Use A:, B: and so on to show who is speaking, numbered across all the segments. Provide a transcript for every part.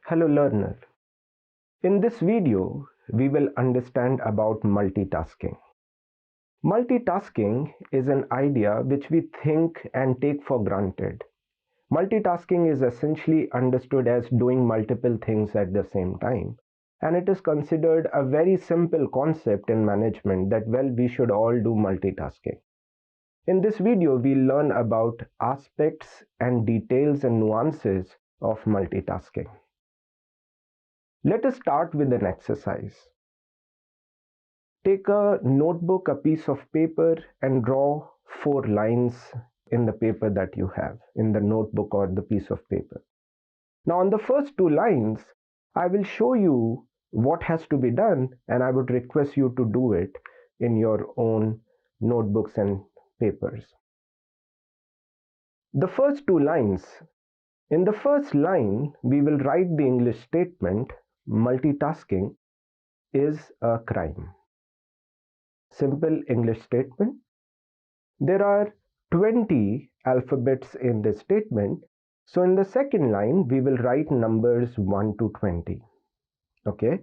A: Hello learner. In this video, we will understand about multitasking. Multitasking is an idea which we think and take for granted. Multitasking is essentially understood as doing multiple things at the same time, and it is considered a very simple concept in management that we should all do multitasking. In this video, we'll learn about aspects and details and nuances of multitasking. Let us start with an exercise. Take a notebook, a piece of paper, and draw 4 lines in the paper that you have, in the notebook or the piece of paper. Now, on the first 2 lines, I will show you what has to be done, and I would request you to do it in your own notebooks and papers. The first 2 lines. In the first line, we will write the English statement, multitasking is a crime. Simple English statement. There are 20 alphabets in this statement. So in the second line, we will write numbers 1 to 20. Okay.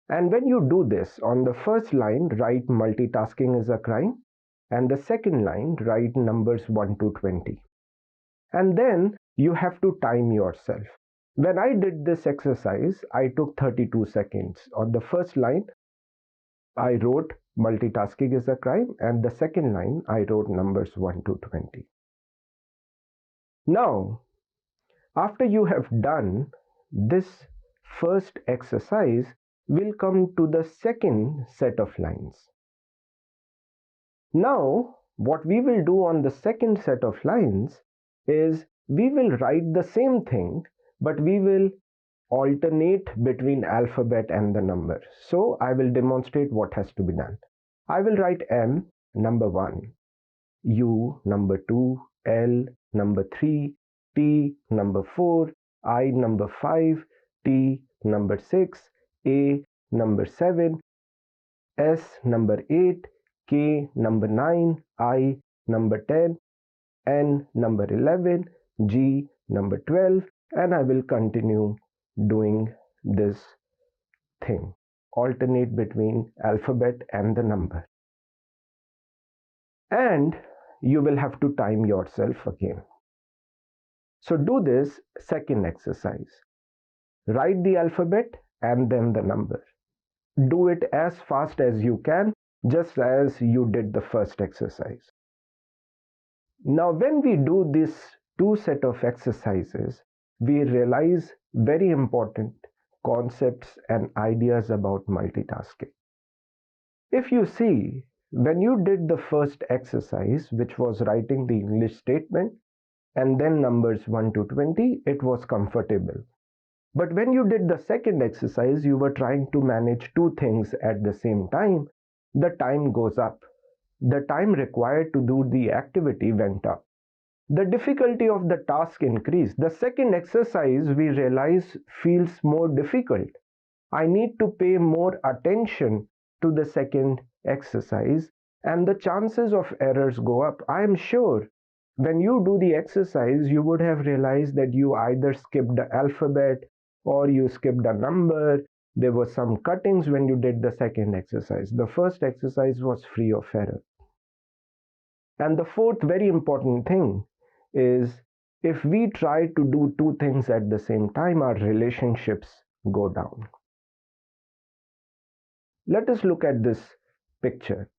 A: And when you do this, on the first line, write multitasking is a crime. And the second line, write numbers 1 to 20. And then you have to time yourself. When I did this exercise, I took 32 seconds. On the first line, I wrote multitasking is a crime, and the second line I wrote numbers 1 to 20. Now, after you have done this first exercise, we'll come to the second set of lines. Now, what we will do on the second set of lines is we will write the same thing, but we will alternate between alphabet and the number. So I will demonstrate what has to be done. I will write M number 1, U number 2, L number 3, T number 4, I number 5, T number 6, A number 7, S number 8, K number 9, I number 10, N number 11, G number 12, and I will continue doing this thing. Alternate between alphabet and the number. And you will have to time yourself again. So do this second exercise. Write the alphabet and then the number. Do it as fast as you can, just as you did the first exercise. Now when we do these 2 set of exercises, we realize very important concepts and ideas about multitasking. If you see, when you did the first exercise, which was writing the English statement and then numbers 1 to 20, it was comfortable. But when you did the second exercise, you were trying to manage 2 things at the same time. The time goes up. The time required to do the activity went up. The difficulty of the task increased. The second exercise, we realize, feels more difficult. I need to pay more attention to the second exercise, and the chances of errors go up. I am sure when you do the exercise, you would have realized that you either skipped the alphabet or you skipped a number. There were some cuttings when you did the second exercise. The first exercise was free of error. And the fourth very important thing is, if we try to do 2 things at the same time, our relationships go down. Let us look at this picture.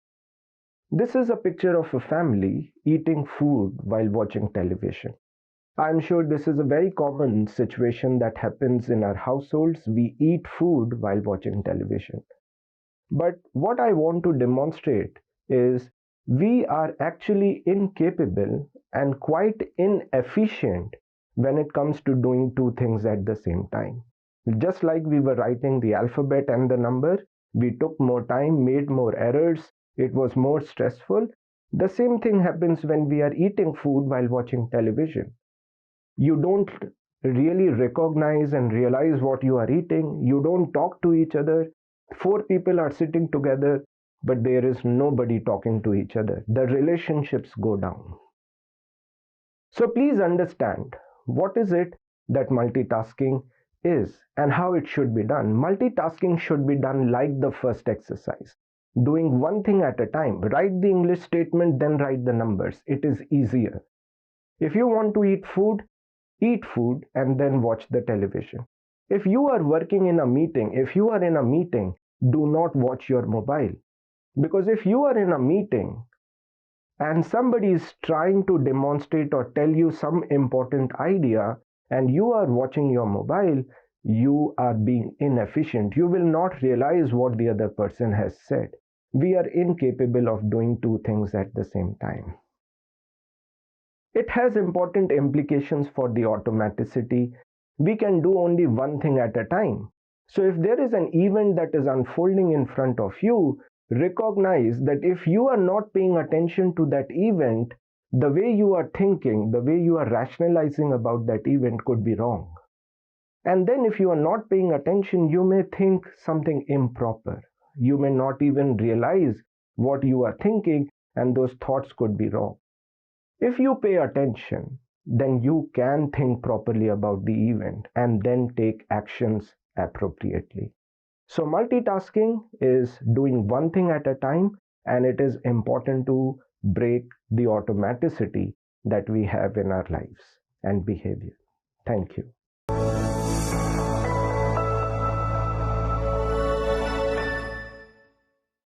A: This is a picture of a family eating food while watching television. I am sure this is a very common situation that happens in our households. We eat food while watching television. But what I want to demonstrate is we are actually incapable and quite inefficient when it comes to doing 2 things at the same time. Just like we were writing the alphabet and the number, we took more time, made more errors, it was more stressful. The same thing happens when we are eating food while watching television. You don't really recognize and realize what you are eating. You don't talk to each other. 4 people are sitting together, but there is nobody talking to each other. The relationships go down. So please understand, what is it that multitasking is and how it should be done. Multitasking should be done like the first exercise, doing one thing at a time. Write the English statement, then write the numbers. It is easier. If you want to eat food and then watch the television. If you are working in a meeting, if you are in a meeting, do not watch your mobile. Because if you are in a meeting and somebody is trying to demonstrate or tell you some important idea and you are watching your mobile, you are being inefficient. You will not realize what the other person has said. We are incapable of doing two things at the same time. It has important implications for the automaticity. We can do only one thing at a time. So if there is an event that is unfolding in front of you, recognize that if you are not paying attention to that event, the way you are thinking, the way you are rationalizing about that event could be wrong. And then if you are not paying attention, you may think something improper. You may not even realize what you are thinking, and those thoughts could be wrong. If you pay attention, then you can think properly about the event and then take actions appropriately. So multitasking is doing one thing at a time, and it is important to break the automaticity that we have in our lives and behavior. Thank you.